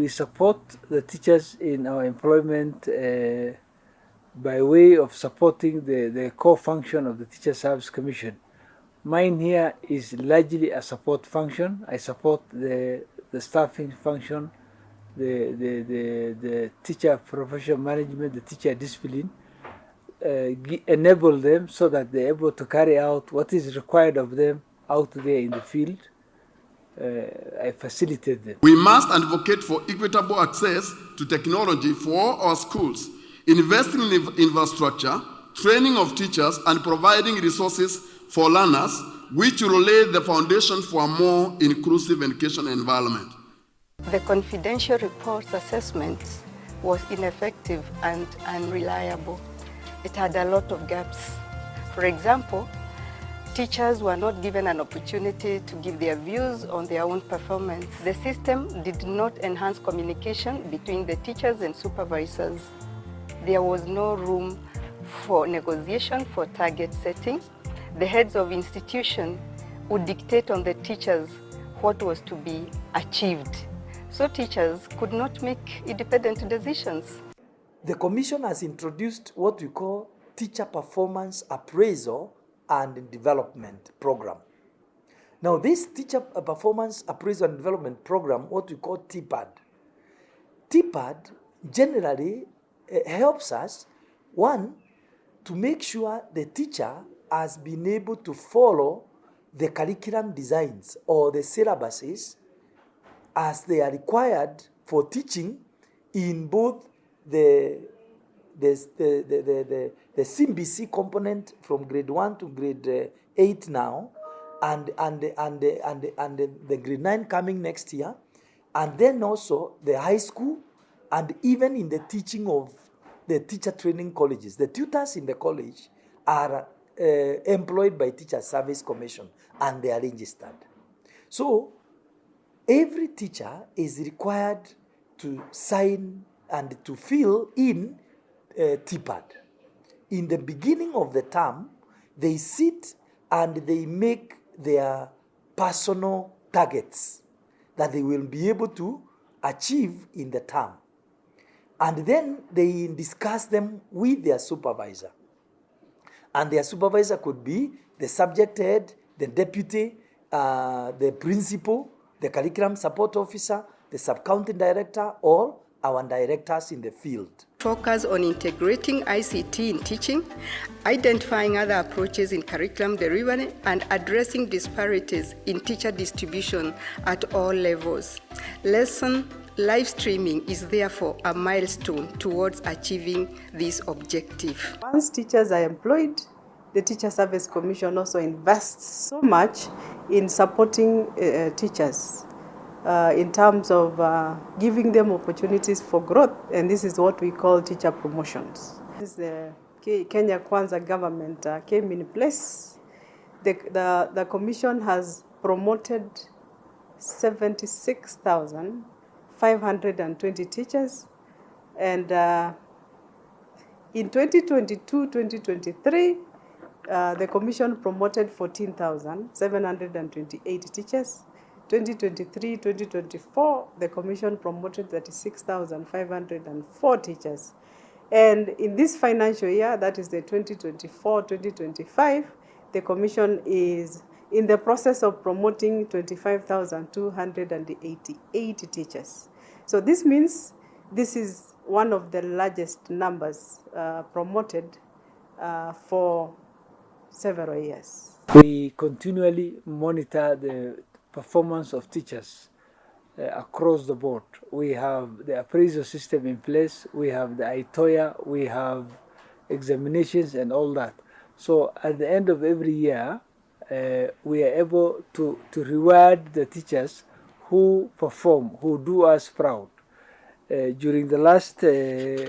we support the teachers in our employment by way of supporting the core function of the Teacher Service Commission. Mine here is largely a support function. I support the staffing function, the teacher professional management, the teacher discipline, enable them so that they're able to carry out what is required of them out there in the field. I facilitate them. We must advocate for equitable access to technology for all our schools, investing in infrastructure, training of teachers, and providing resources for learners, which will lay the foundation for a more inclusive education environment. The confidential reports assessment was ineffective and unreliable. It had a lot of gaps. For example, teachers were not given an opportunity to give their views on their own performance. The system did not enhance communication between the teachers and supervisors. There was no room for negotiation for target setting. The heads of institution would dictate on the teachers what was to be achieved. So teachers could not make independent decisions. The Commission has introduced what we call Teacher Performance Appraisal and Development Program. Now this Teacher Performance Appraisal and Development Program, what we call TPAD. TPAD generally helps us, one, to make sure the teacher has been able to follow the curriculum designs or the syllabuses as they are required for teaching in both the CBC component from grade 1 to grade 8 now, and the grade 9 coming next year, and then also the high school, and even in the teaching of the teacher training colleges. The tutors in the college are employed by Teacher Service Commission, and they are registered. So every teacher is required to sign and to fill in TPAD. In the beginning of the term, they sit and they make their personal targets that they will be able to achieve in the term. And then they discuss them with their supervisor. And their supervisor could be the subject head, the deputy, the principal, the curriculum support officer, the sub-county director, or our directors in the field. Focus on integrating ICT in teaching, identifying other approaches in curriculum delivery, and addressing disparities in teacher distribution at all levels. Lesson live streaming is therefore a milestone towards achieving this objective. Once teachers are employed, the Teacher Service Commission also invests so much in supporting teachers in terms of giving them opportunities for growth, and this is what we call teacher promotions. This the Kenya Kwanza government came in place. The commission has promoted 76,520 teachers, and in 2022-2023, the commission promoted 14,728 teachers. 2023-2024, the commission promoted 36,504 teachers. And in this financial year, that is the 2024-2025, the commission is in the process of promoting 25,288 teachers. So this means this is one of the largest numbers promoted for several years. We continually monitor the performance of teachers across the board. We have the appraisal system in place, we have the ITOYA, we have examinations and all that. So at the end of every year, we are able to reward the teachers who perform, who do us proud. During the last 2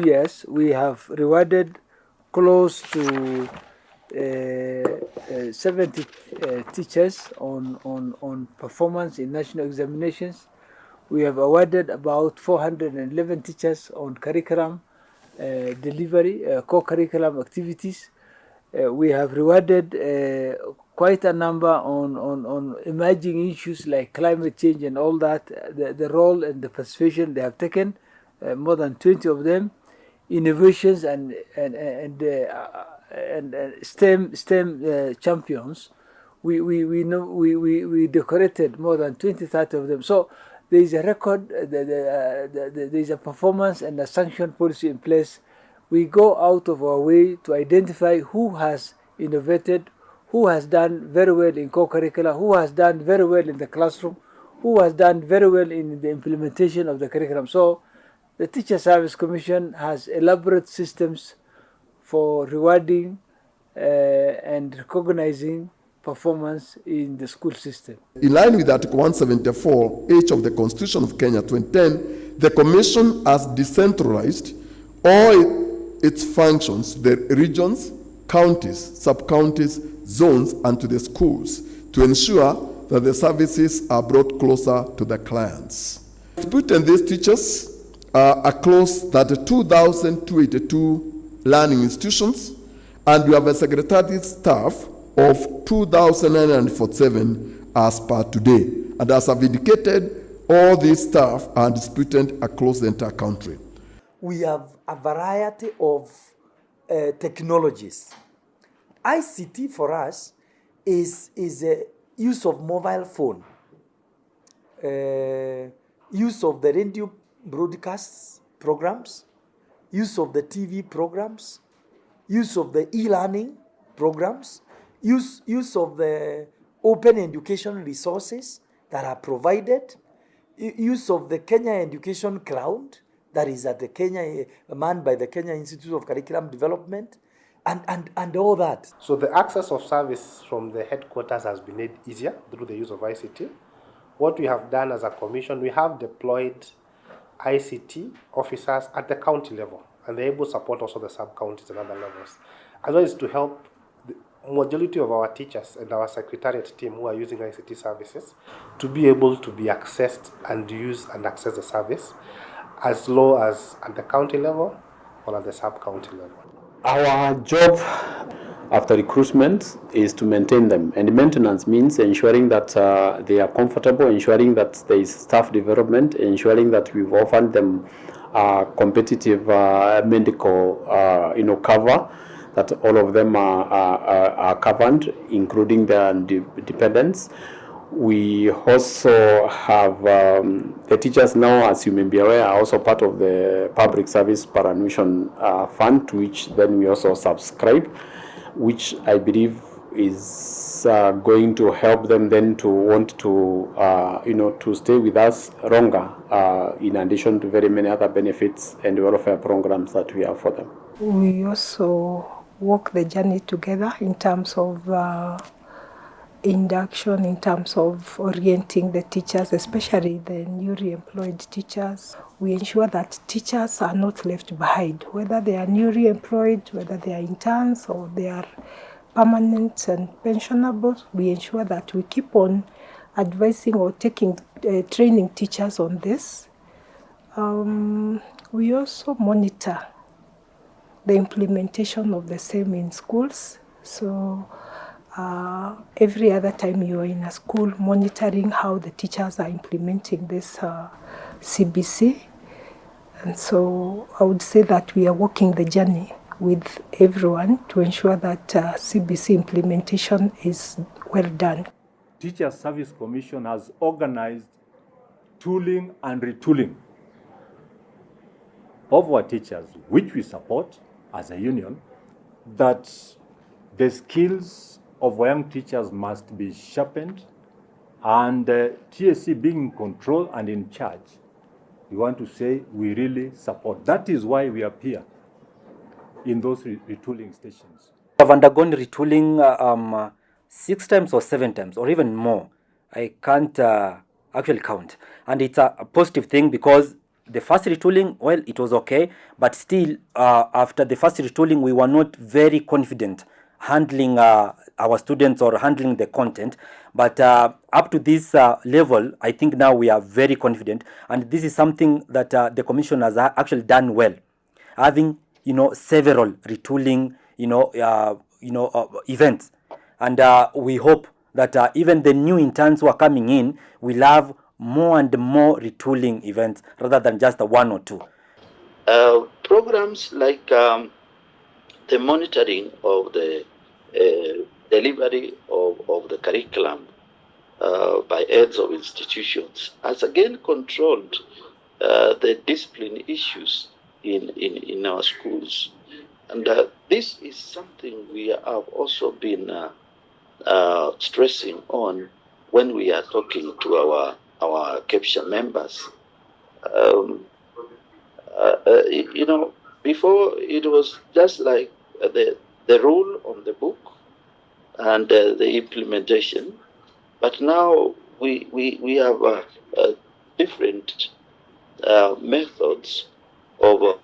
years, we have rewarded close to 70 teachers on performance in national examinations. We have awarded about 411 teachers on curriculum quality co-curriculum activities. We have rewarded quite a number on emerging issues like climate change and all that, the role and the participation they have taken, more than 20 of them, innovations and STEM champions. We decorated more than 20-30 of them. So there is a record, there is a performance and a sanction policy in place. We go out of our way to identify who has innovated, who has done very well in co-curricular, who has done very well in the classroom, who has done very well in the implementation of the curriculum. So the Teacher Service Commission has elaborate systems for rewarding and recognizing performance in the school system. In line with Article 174H of the Constitution of Kenya 2010, the Commission has decentralized all its functions to the regions, counties, sub-counties, zones, and to the schools to ensure that the services are brought closer to the clients. Putting these teachers across 32,282 learning institutions, and we have a secretariat staff of 2,947 as per today. And as I've indicated, all these staff are distributed across the entire country. We have a variety of technologies. ICT for us is a use of mobile phone, use of the radio broadcasts programs, use of the TV programs, use of the e-learning programs, use of the open education resources that are provided, use of the Kenya Education Cloud that is at the Kenya, manned by the Kenya Institute of Curriculum Development, and all that. So the access of service from the headquarters has been made easier through the use of ICT. What we have done as a commission, we have deployed ICT officers at the county level, and they're able to support also the sub-counties and other levels, as well as to help the majority of our teachers and our secretariat team who are using ICT services to be able to be accessed and use and access the service as low as at the county level or at the sub-county level. Our job after recruitment is to maintain them, and maintenance means ensuring that they are comfortable, ensuring that there is staff development, ensuring that we've offered them competitive medical cover, that all of them are covered, including their dependents. We also have the teachers now, as you may be aware, are also part of the Public Service Parannuition Fund, to which then we also subscribe, which I believe is going to help them then to want to, to stay with us longer, in addition to very many other benefits and welfare programs that we have for them. We also walk the journey together in terms of induction, in terms of orienting the teachers, especially the newly employed teachers. We ensure that teachers are not left behind, whether they are newly employed, whether they are interns or they are permanent and pensionables. We ensure that we keep on advising or training teachers on this. We also monitor the implementation of the same in schools. So every other time you are in a school, monitoring how the teachers are implementing this CBC. And so I would say that we are walking the journey with everyone to ensure that CBC implementation is well done. Teacher Service Commission has organized tooling and retooling of our teachers, which we support as a union, that the skills of young teachers must be sharpened, and TSC being in control and in charge, we want to say we really support. That is why we appear in those retooling stations. I've undergone retooling 6 times or 7 times or even more. I can't actually count. And it's a positive thing, because the first retooling, well, it was okay, but still after the first retooling, we were not very confident handling our students or handling the content. But up to this level, I think now we are very confident, and this is something that the Commission has actually done well, having several retooling events. And we hope that even the new interns who are coming in will have more and more retooling events rather than just one or two. Programs like the monitoring of the delivery of the curriculum by heads of institutions has again controlled the discipline issues in our schools. And this is something we have also been stressing on when we are talking to our CAPTCHA members. Before it was just like the rule on the book and the implementation, but now we have different methods of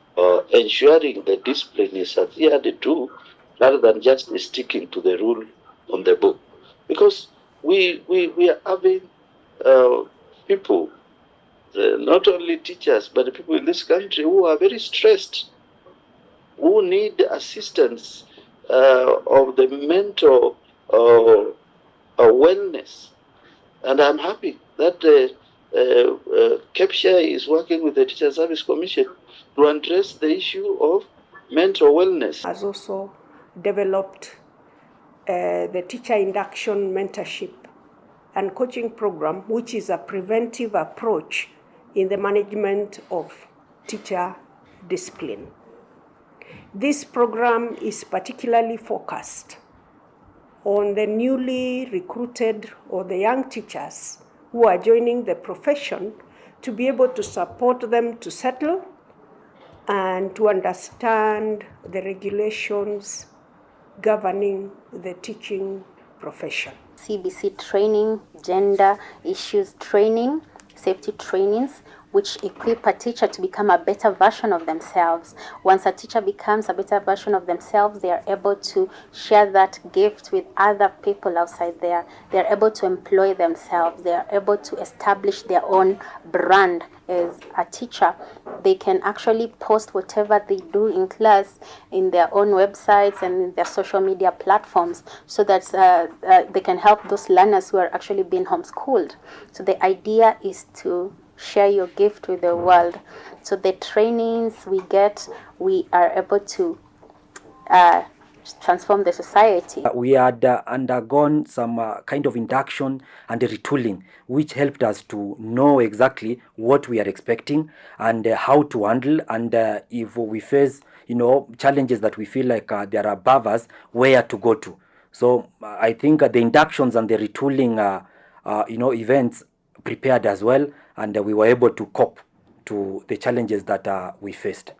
ensuring the discipline is adhered to, rather than just sticking to the rule on the book. Because we are having people, not only teachers, but people in this country who are very stressed, who need assistance of the mental wellness. And I'm happy that CAPTCHA is working with the Teacher Service Commission to address the issue of mental wellness. Has also developed the teacher induction mentorship and coaching program, which is a preventive approach in the management of teacher discipline. This program is particularly focused on the newly recruited or the young teachers who are joining the profession, to be able to support them to settle and to understand the regulations governing the teaching profession. CBC training, gender issues training, safety trainings, which equip a teacher to become a better version of themselves. Once a teacher becomes a better version of themselves, they are able to share that gift with other people outside there. They are able to employ themselves. They are able to establish their own brand as a teacher. They can actually post whatever they do in class in their own websites and in their social media platforms, so that they can help those learners who are actually being homeschooled. So the idea is to share your gift with the world. So the trainings we get, we are able to transform the society. We had undergone some kind of induction and retooling, which helped us to know exactly what we are expecting and how to handle, and if we face challenges that we feel like they are above us, where to go to. So I think the inductions and the retooling events prepared as well, and we were able to cope to the challenges that we faced.